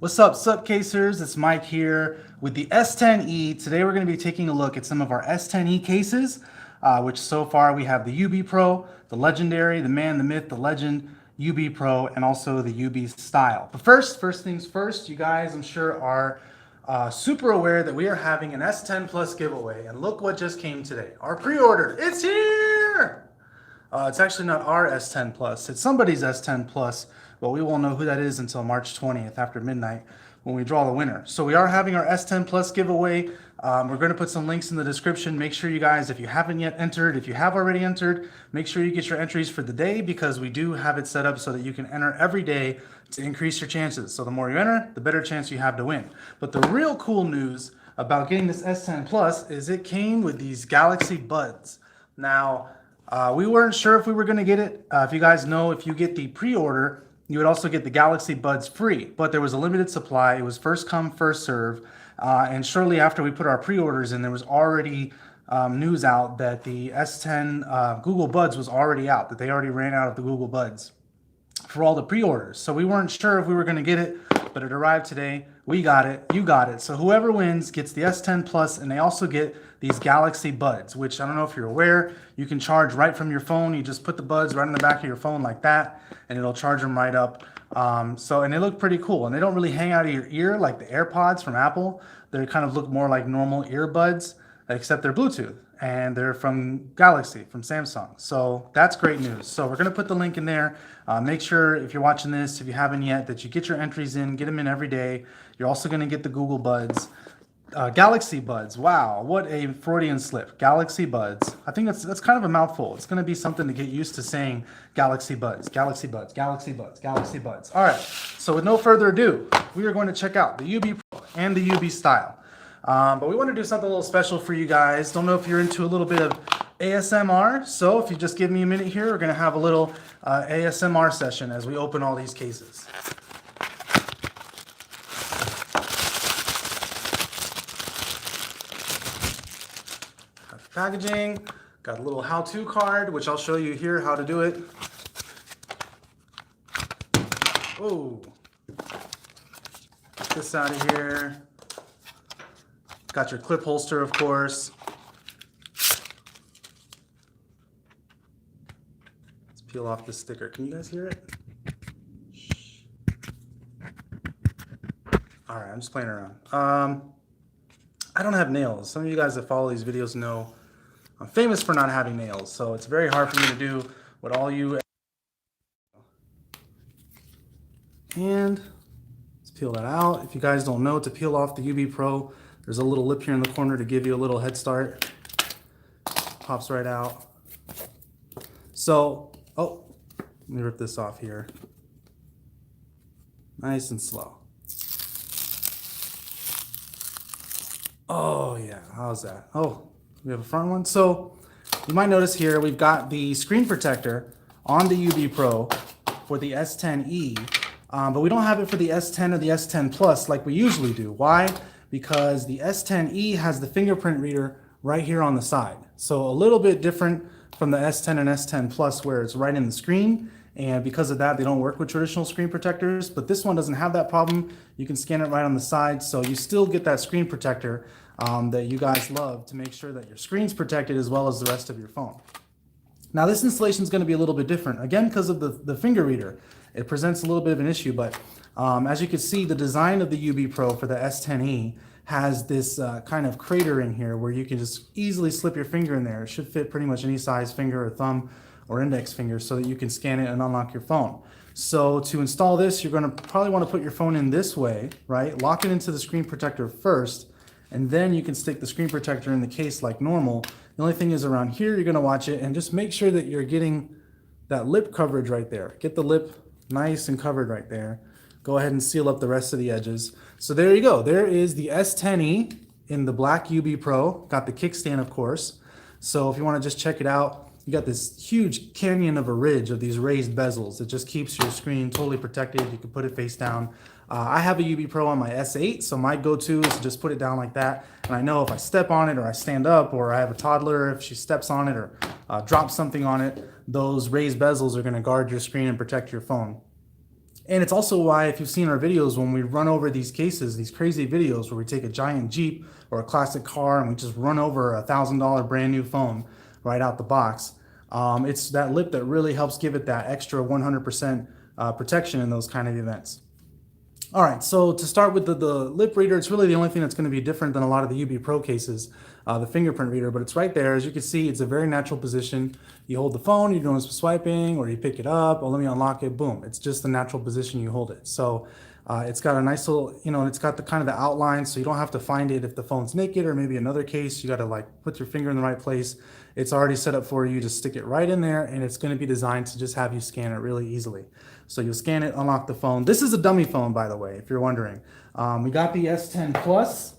What's up, SUPCASers? It's Mike here with the S10e. Today we're going to be taking a look at some of our S10e cases, which so far we have the UB Pro, the Legendary, the Man, the Myth, the Legend, UB Pro, and also the UB Style. But first things first, you guys I'm sure are super aware that we are having an S10 Plus giveaway, and look what just came today. Our pre-order, it's here! It's actually not our S10 Plus, it's somebody's S10 Plus, but we won't know who that is until March 20th after midnight when we draw the winner. So we are having our S10 Plus giveaway. We're going to put some links in the description. Make sure you guys, if you haven't yet entered, if you have already entered, make sure you get your entries for the day, because we do have it set up so that you can enter every day to increase your chances. So the more you enter, the better chance you have to win. But the real cool news about getting this S10 Plus is it came with these Galaxy Buds. Now, we weren't sure if we were going to get it. If you guys know, if you get the pre-order, you would also get the Galaxy Buds free, but there was a limited supply. It was first come, first serve. And shortly after we put our pre-orders in, there was already news out that the S10 Google Buds was already out, that they already ran out of the Google Buds for all the pre-orders. So we weren't sure if we were going to get it, but it arrived today. We got it. You got it. So whoever wins gets the S10 Plus, and they also get these Galaxy Buds, which I don't know if you're aware, you can charge right from your phone. You just put the buds right in the back of your phone like that, and it'll charge them right up. And they look pretty cool, and they don't really hang out of your ear like the AirPods from Apple. They kind of look more like normal earbuds, except they're Bluetooth, and they're from Galaxy, from Samsung. So that's great news. So we're going to put the link in there. Make sure if you're watching this, if you haven't yet, that you get your entries in, get them in every day. You're also going to get the Google Buds. Galaxy Buds. Wow, what a Freudian slip. Galaxy Buds. I think that's kind of a mouthful. It's going to be something to get used to saying Galaxy Buds, Galaxy Buds, Galaxy Buds, Galaxy Buds. All right, so with no further ado, we are going to check out the UB Pro and the UB Style. But we want to do something a little special for you guys. Don't know if you're into a little bit of ASMR, so if you just give me a minute here, we're going to have a little ASMR session as we open all these cases. Packaging, got a little how-to card, which I'll show you here how to do it. Oh, get this out of here. Got your clip holster, of course. Let's peel off this sticker. Can you guys hear it? All right, I'm just playing around. I don't have nails. Some of you guys that follow these videos know I'm famous for not having nails, so it's very hard for me to do what all you... And let's peel that out. If you guys don't know, to peel off the UB Pro, there's a little lip here in the corner to give you a little head start. Pops right out. So, oh, let me rip this off here. Nice and slow. Oh yeah, how's that? Oh, we have a front one. So you might notice here we've got the screen protector on the UB Pro for the S10e, but we don't have it for the S10 or the S10 Plus like we usually do. Why? Because the S10e has the fingerprint reader right here on the side. So a little bit different from the S10 and S10 Plus where it's right in the screen. And because of that, they don't work with traditional screen protectors, but this one doesn't have that problem. You can scan it right on the side, so you still get that screen protector that you guys love to make sure that your screen's protected as well as the rest of your phone. Now this installation is going to be a little bit different, again because of the finger reader. It presents a little bit of an issue, but as you can see, the design of the UB Pro for the S10e has this kind of crater in here where you can just easily slip your finger in there. It should fit pretty much any size finger or thumb or index finger so that you can scan it and unlock your phone. So to install this, you're going to probably want to put your phone in this way, right? Lock it into the screen protector first, and then you can stick the screen protector in the case like normal. The only thing is around here, you're going to watch it and just make sure that you're getting that lip coverage right there. Get the lip nice and covered right there. Go ahead and seal up the rest of the edges. So there you go. There is the S10e in the black UB Pro. Got the kickstand, of course. So if you want to just check it out, you got this huge canyon of a ridge of these raised bezels. It just keeps your screen totally protected. You can put it face down. I have a UB Pro on my S8, so my go-to is to just put it down like that. And I know if I step on it or I stand up or I have a toddler, if she steps on it or drops something on it, those raised bezels are going to guard your screen and protect your phone. And it's also why, if you've seen our videos, when we run over these cases, these crazy videos where we take a giant Jeep or a classic car and we just run over $1,000 brand new phone right out the box, it's that lip that really helps give it that extra 100% protection in those kind of events. All right, so to start with the lip reader, it's really the only thing that's going to be different than a lot of the UB Pro cases, the fingerprint reader, but it's right there. As you can see, it's a very natural position. You hold the phone, you're doing some swiping, or you pick it up, oh, let me unlock it, boom. It's just the natural position you hold it. So it's got a nice little, it's got the kind of the outline, so you don't have to find it if the phone's naked, or maybe another case, you got to like put your finger in the right place. It's already set up for you to stick it right in there, and it's going to be designed to just have you scan it really easily. So you'll scan it, unlock the phone. This is a dummy phone, by the way, if you're wondering. We got the S10 Plus,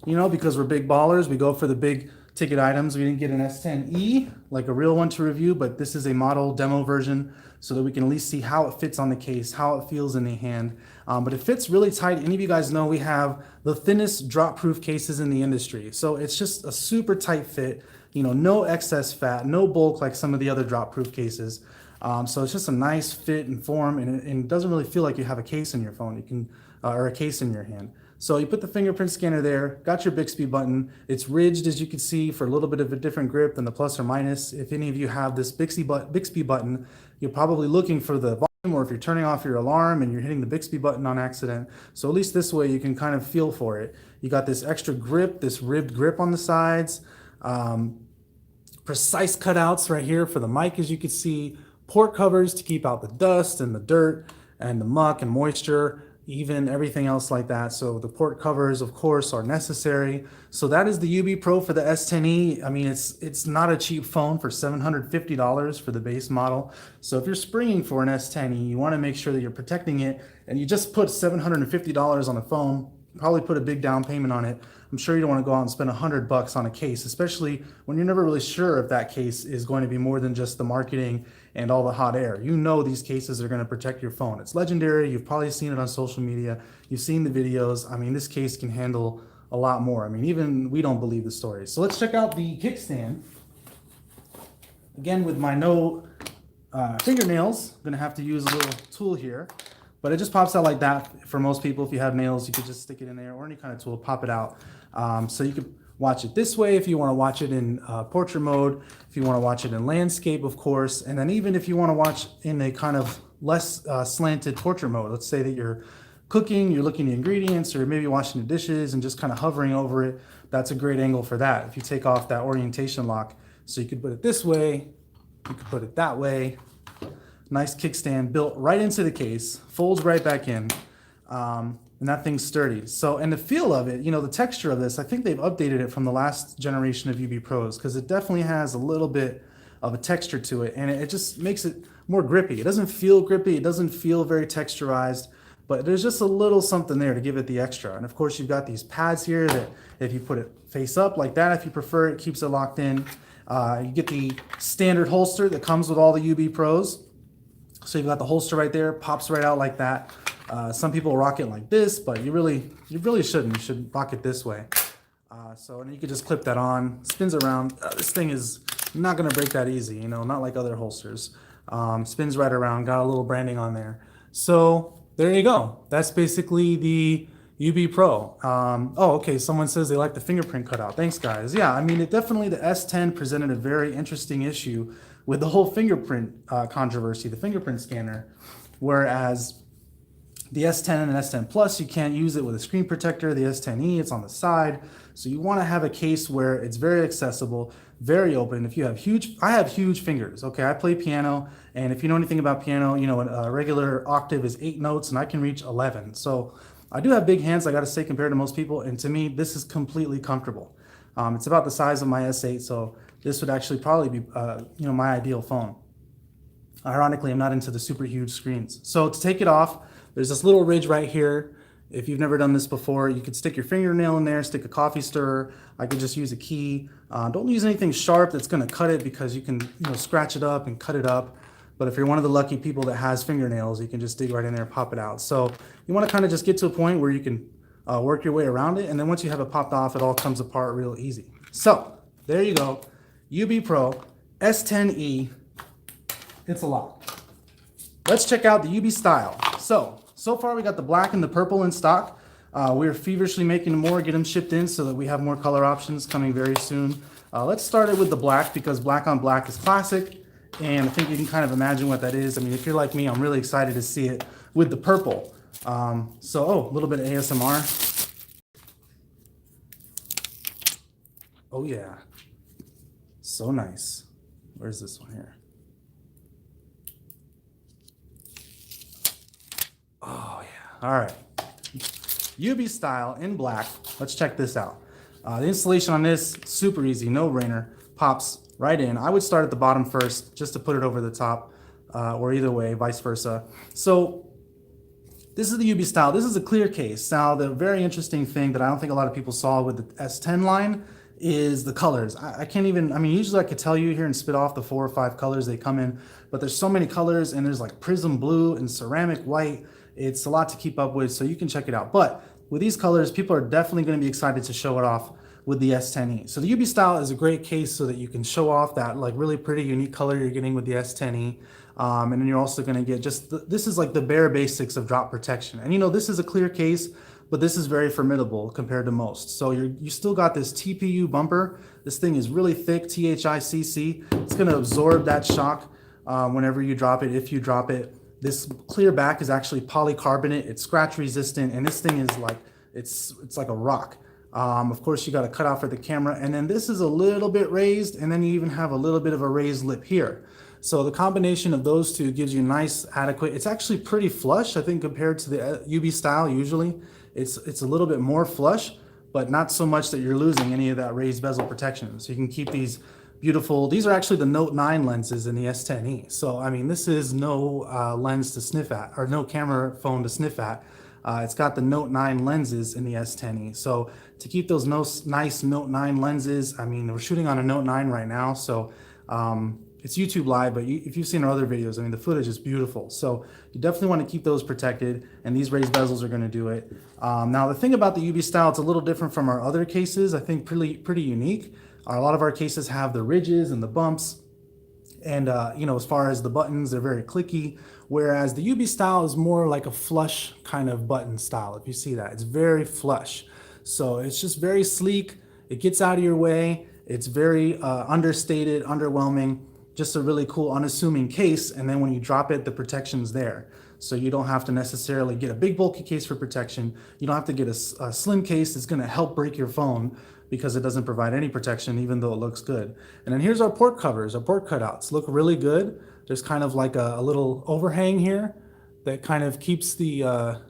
because we're big ballers. We go for the big ticket items. We didn't get an S10e, like a real one to review, but this is a model demo version so that we can at least see how it fits on the case, how it feels in the hand. But it fits really tight. Any of you guys know we have the thinnest drop-proof cases in the industry. So it's just a super tight fit, no excess fat, no bulk like some of the other drop-proof cases. So it's just a nice fit and form, and it doesn't really feel like you have a case in your phone. You can, or a case in your hand. So you put the fingerprint scanner there, got your Bixby button. It's ridged, as you can see, for a little bit of a different grip than the plus or minus. If any of you have this Bixby button, you're probably looking for the volume, or if you're turning off your alarm and you're hitting the Bixby button on accident. So at least this way you can kind of feel for it. You got this extra grip, this ribbed grip on the sides, precise cutouts right here for the mic, as you can see. Port covers to keep out the dust and the dirt and the muck and moisture, even everything else like that. So the port covers, of course, are necessary. So that is the UB Pro for the S10e. I mean, it's not a cheap phone for $750 for the base model. So if you're springing for an S10e, you want to make sure that you're protecting it, and you just put $750 on a phone, probably put a big down payment on it. I'm sure you don't want to go out and spend $100 on a case, especially when you're never really sure if that case is going to be more than just the marketing and all the hot air. These cases are going to protect your phone. It's legendary. You've probably seen it on social media. You've seen the videos. I mean, this case can handle a lot more. I mean, even we don't believe the stories. So let's check out the kickstand. Again, with my no fingernails, I'm going to have to use a little tool here. But it just pops out like that. For most people, if you have nails, you could just stick it in there, or any kind of tool, pop it out. So you could watch it this way if you want to watch it in portrait mode, if you want to watch it in landscape, of course, and then even if you want to watch in a kind of less slanted portrait mode. Let's say that you're cooking, you're looking at the ingredients, or maybe washing the dishes and just kind of hovering over it. That's a great angle for that. If you take off that orientation lock, so you could put it this way, you could put it that way. Nice kickstand built right into the case, folds right back in, and that thing's sturdy. So, and the feel of it, the texture of this, I think they've updated it from the last generation of UB Pros, because it definitely has a little bit of a texture to it, and it just makes it more grippy. It doesn't feel grippy, it doesn't feel very texturized, but there's just a little something there to give it the extra. And of course, you've got these pads here that if you put it face up like that, if you prefer, it keeps it locked in. You get the standard holster that comes with all the UB Pros. So you've got the holster right there, pops right out like that. Some people rock it like this, but you really shouldn't. You should rock it this way. And you could just clip that on, spins around. This thing is not gonna break that easy, not like other holsters. Spins right around, got a little branding on there. So there you go. That's basically the UB Pro. Okay, someone says they like the fingerprint cutout. Thanks, guys. Yeah, I mean, the S10 presented a very interesting issue with the whole fingerprint controversy, the fingerprint scanner, whereas the S10 and S10 Plus, you can't use it with a screen protector. The S10e, it's on the side. So you want to have a case where it's very accessible, very open. If you have I have huge fingers, okay? I play piano, and if you know anything about piano, a regular octave is 8 notes, and I can reach 11. So I do have big hands, I gotta say, compared to most people, and to me, this is completely comfortable. It's about the size of my S8, so this would actually probably be, my ideal phone. Ironically, I'm not into the super huge screens. So to take it off, there's this little ridge right here. If you've never done this before, you could stick your fingernail in there, stick a coffee stirrer. I could just use a key. Don't use anything sharp that's gonna cut it, because you can scratch it up and cut it up. But if you're one of the lucky people that has fingernails, you can just dig right in there and pop it out. So you wanna kind of just get to a point where you can work your way around it. And then once you have it popped off, it all comes apart real easy. So there you go. UB Pro, S10e, it's a lot. Let's check out the UB Style. So So far we got the black and the purple in stock. We're feverishly making more, get them shipped in so that we have more color options coming very soon. Let's start it with the black because black on black is classic. And I think you can kind of imagine what that is. I mean, if you're like me, I'm really excited to see it with the purple. A little bit of ASMR. Oh yeah, so nice. Where's this one here? Oh yeah, all right. UB style in black. Let's check this out. The installation on this, super easy, no-brainer, pops right in. I would start at the bottom first just to put it over the top, or either way, vice versa. So this is the UB style. This is a clear case. Now, the very interesting thing that I don't think a lot of people saw with the S10 line is the colors. I can't even, I mean, usually I could tell you here and spit off the 4 or 5 colors they come in, but there's so many colors, and there's like prism blue and ceramic white. It's a lot to keep up with, so you can check it out. But with these colors, people are definitely going to be excited to show it off with the S10e. So the UB style is a great case so that you can show off that like really pretty unique color you're getting with the S10e. And then you're also going to get this is like the bare basics of drop protection. And you know, this is a clear case, but this is very formidable compared to most. So you still got this TPU bumper. This thing is really thick, THICC. It's going to absorb that shock whenever you drop it, if you drop it. This clear back is actually polycarbonate. It's scratch resistant, and this thing is like, it's like a rock. Of course, you got a cutout for the camera, and then this is a little bit raised, and then you even have a little bit of a raised lip here. So the combination of those two gives you nice, adequate. It's actually pretty flush, I think, compared to the UB style. Usually, it's a little bit more flush, but not so much that you're losing any of that raised bezel protection. So you can keep these beautiful. These are actually the Note 9 lenses in the S10e. So I mean, this is no lens to sniff at, or no camera phone to sniff at. It's got the Note 9 lenses in the S10e. So to keep those nice Note 9 lenses, I mean, we're shooting on a Note 9 right now, so it's YouTube Live, but if you've seen our other videos, I mean, the footage is beautiful. So you definitely want to keep those protected, and these raised bezels are going to do it. Now, the thing about the UB style, it's a little different from our other cases. I think pretty unique. A lot of our cases have the ridges and the bumps. And, you know, as far as the buttons, they're very clicky, whereas the UB style is more like a flush kind of button style. If you see that, it's very flush. So it's just very sleek. It gets out of your way. It's very understated, underwhelming, just a really cool, unassuming case. And then when you drop it, the protection's there. So you don't have to necessarily get a big bulky case for protection. You don't have to get a slim case that's gonna help break your phone because it doesn't provide any protection, even though it looks good. And then here's our port covers, our port cutouts. Look really good. There's kind of like a little overhang here that kind of keeps the,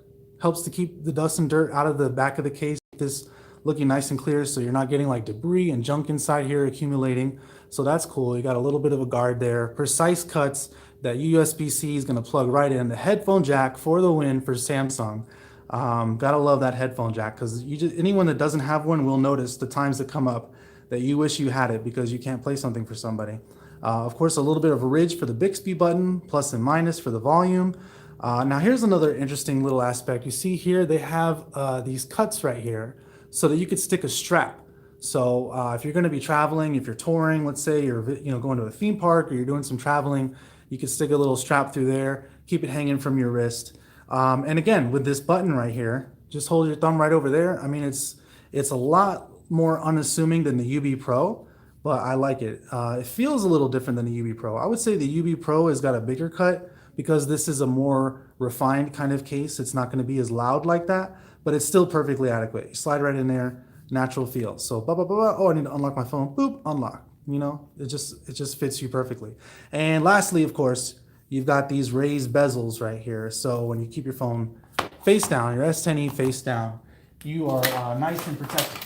helps to keep the dust and dirt out of the back of the case. This looking nice and clear, so you're not getting like debris and junk inside here accumulating. So that's cool. You got a little bit of a guard there. Precise cuts that USB-C is gonna plug right in. The headphone jack for the win for Samsung. Gotta love that headphone jack, because anyone that doesn't have one will notice the times that come up that you wish you had it because you can't play something for somebody. Of course, a little bit of a ridge for the Bixby button, plus and minus for the volume. Now here's another interesting little aspect. You see here, they have these cuts right here so that you could stick a strap. So if you're gonna be traveling, if you're touring, let's say you're going to a theme park or you're doing some traveling, you could stick a little strap through there, keep it hanging from your wrist. And again, with this button right here, just hold your thumb right over there. I mean, it's a lot more unassuming than the UB Pro, but I like it. It feels a little different than the UB Pro. I would say the UB Pro has got a bigger cut because this is a more refined kind of case. It's not gonna be as loud like that, but it's still perfectly adequate. You slide right in there, natural feel. So, blah, blah, blah, blah. Oh, I need to unlock my phone. Boop, unlock. You know, it just fits you perfectly. And lastly, of course, you've got these raised bezels right here. So when you keep your phone face down, your S10e face down, you are nice and protected.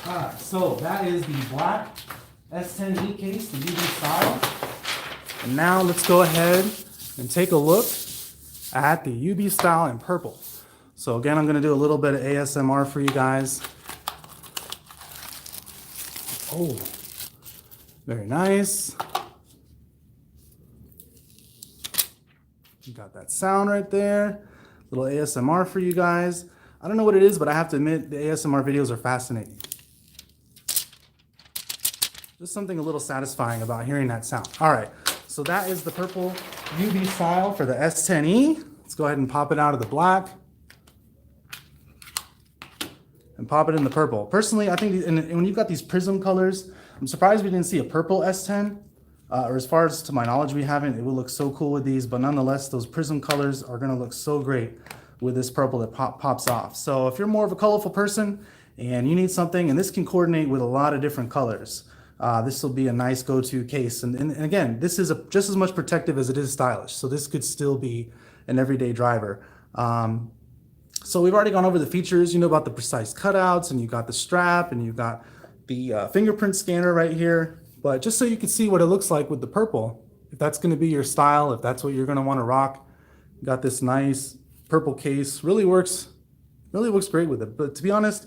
All right, so that is the black S10e case, the UV style. And now let's go ahead and take a look at the UB style in purple. So again, I'm gonna do a little bit of ASMR for you guys. Oh, very nice. You got that sound right there. Little ASMR for you guys. I don't know what it is, but I have to admit the ASMR videos are fascinating. Just something a little satisfying about hearing that sound. All right, so that is the purple UV style for the S10e. Let's go ahead and pop it out of the black and pop it in the purple. Personally, I think and when you've got these prism colors, I'm surprised we didn't see a purple S10, or as far as to my knowledge, we haven't. It would look so cool with these, but nonetheless, those prism colors are gonna look so great with this purple that pops off. So if you're more of a colorful person and you need something, and this can coordinate with a lot of different colors, this will be a nice go-to case. And again, this is just as much protective as it is stylish. So this could still be an everyday driver. So we've already gone over the features, you know, about the precise cutouts, and you've got the strap, and you've got the fingerprint scanner right here. But just so you can see what it looks like with the purple, if that's going to be your style, if that's what you're going to want to rock, you got this nice purple case. Really works great with it. But to be honest,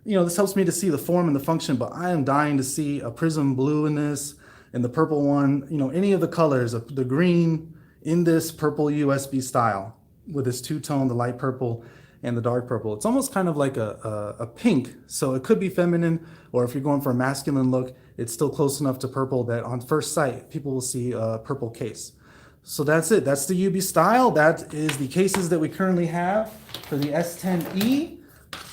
you know, this helps me to see the form and the function, but I am dying to see a prism blue in this, and the purple one, you know, any of the colors, the green in this purple USB style with this two-tone, the light purple and the dark purple. It's almost kind of like a pink, so it could be feminine, or if you're going for a masculine look, it's still close enough to purple that on first sight, people will see a purple case. So that's it. That's the UB style. That is the cases that we currently have for the S10e.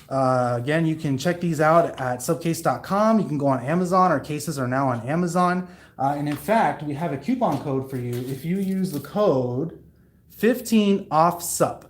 Again, you can check these out at SUPCASE.com. You can go on Amazon. Our cases are now on Amazon. And in fact, we have a coupon code for you. If you use the code 15OFFSUP,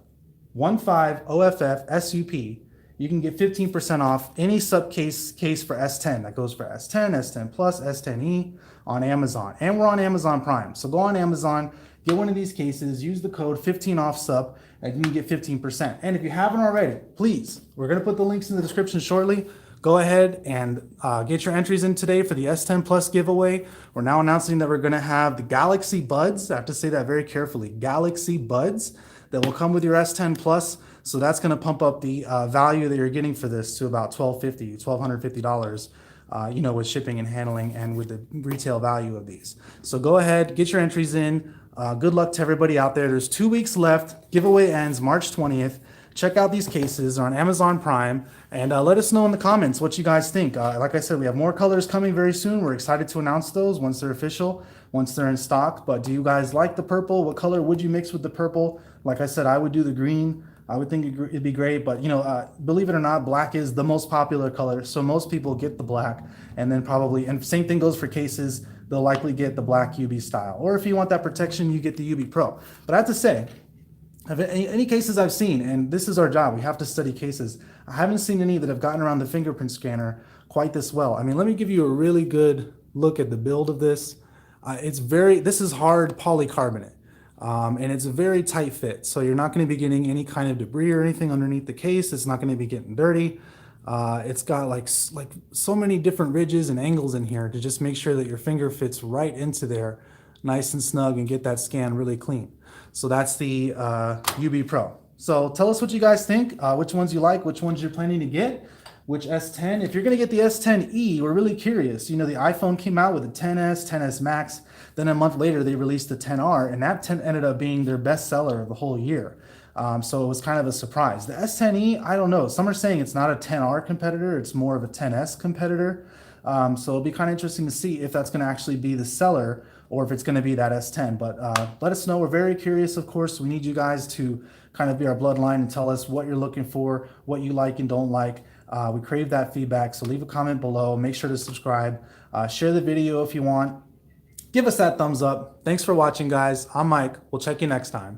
15OFFSUP, you can get 15% off any SUPCASE case for S10. That goes for S10, S10 Plus, S10e on Amazon. And we're on Amazon Prime. So go on Amazon, get one of these cases, use the code 15OFFSUP, and you can get 15%. And if you haven't already, please, we're going to put the links in the description shortly. Go ahead and get your entries in today for the S10 Plus giveaway. We're now announcing that we're going to have the Galaxy Buds. I have to say that very carefully. Galaxy Buds that will come with your S10 Plus. So that's going to pump up the value that you're getting for this to about $1,250, you know, with shipping and handling and with the retail value of these. So go ahead, get your entries in. Good luck to everybody out there. There's 2 weeks left. Giveaway ends March 20th. Check out these cases. They're on Amazon Prime, and let us know in the comments what you guys think. Like I said, we have more colors coming very soon. We're excited to announce those once they're official, once they're in stock. But do you guys like the purple? What color would you mix with the purple? Like I said, I would do the green. I would think it'd be great, but you know, believe it or not, black is the most popular color. So most people get the black, and then probably, and same thing goes for cases, they'll likely get the black UB style. Or if you want that protection, you get the UB Pro. But I have to say, any cases I've seen, and this is our job, we have to study cases. I haven't seen any that have gotten around the fingerprint scanner quite this well. I mean, let me give you a really good look at the build of this. This is hard polycarbonate. And it's a very tight fit, so you're not going to be getting any kind of debris or anything underneath the case. It's not going to be getting dirty. It's got like so many different ridges and angles in here to just make sure that your finger fits right into there nice and snug and get that scan really clean. So that's the UB Pro. So tell us what you guys think, which ones you like, which ones you're planning to get, which S10. If you're going to get the S10e, we're really curious. You know, the iPhone came out with the 10s, 10s Max. Then a month later, they released the 10R, and that 10 ended up being their best seller of the whole year. So it was kind of a surprise. The S10e, I don't know. Some are saying it's not a 10R competitor. It's more of a 10S competitor. So it'll be kind of interesting to see if that's going to actually be the seller or if it's going to be that S10. But let us know. We're very curious, of course. We need you guys to kind of be our bloodline and tell us what you're looking for, what you like and don't like. We crave that feedback. So leave a comment below. Make sure to subscribe. Share the video if you want. Give us that thumbs up. Thanks for watching, guys. I'm Mike. We'll check you next time.